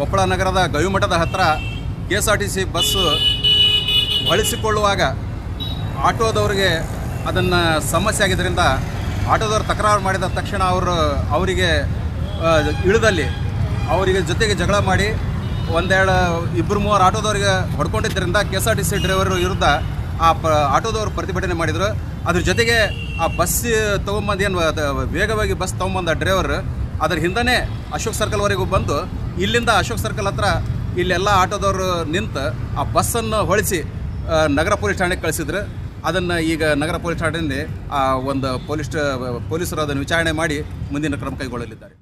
ಕೊಪ್ಪಳ ನಗರದ ಗವಿಮಠದ ಹತ್ತಿರ KSRTC bus ಬಳಸಿಕೊಳ್ಳುವಾಗ ಆಟೋದವರಿಗೆ ಅದನ್ನು ಸಮಸ್ಯೆ ಆಗಿದ್ದರಿಂದ ಆಟೋದವರು ತಕರಾರು ಮಾಡಿದ ತಕ್ಷಣ ಅವರಿಗೆ ಇಳಿದಲ್ಲಿ ಅವರಿಗೆ ಜೊತೆಗೆ ಜಗಳ ಮಾಡಿ ಇಬ್ಬರು ಮೂವರು ಆಟೋದವರಿಗೆ ಹೊಡ್ಕೊಂಡಿದ್ದರಿಂದ KSRTC ಡ್ರೈವರ್ ವಿರುದ್ಧ ಆಟೋದವರು ಪ್ರತಿಭಟನೆ ಮಾಡಿದರು. ಅದ್ರ ಜೊತೆಗೆ ಆ ಬಸ್ ತೊಗೊಂಬಂದು ಏನು ವೇಗವಾಗಿ ಬಸ್ ತೊಗೊಂಬಂದ ಡ್ರೈವರ್ ಅದರ ಹಿಂದನೇ ಅಶೋಕ್ ಸರ್ಕಲ್ವರೆಗೂ ಬಂದು ಇಲ್ಲಿಂದ ಅಶೋಕ್ ಸರ್ಕಲ್ ಹತ್ರ ಇಲ್ಲೆಲ್ಲ ಆಟೋದವರು ನಿಂತು ಆ ಬಸ್ಸನ್ನು ಹೊಳಿಸಿ ನಗರ ಪೊಲೀಸ್ ಠಾಣೆಗೆ ಕಳಿಸಿದ್ರು. ಅದನ್ನು ಈಗ ನಗರ ಪೊಲೀಸ್ ಠಾಣೆಯಲ್ಲಿ ಒಂದು ಪೊಲೀಸರು ಅದನ್ನು ವಿಚಾರಣೆ ಮಾಡಿ ಮುಂದಿನ ಕ್ರಮ ಕೈಗೊಳ್ಳಲಿದ್ದಾರೆ.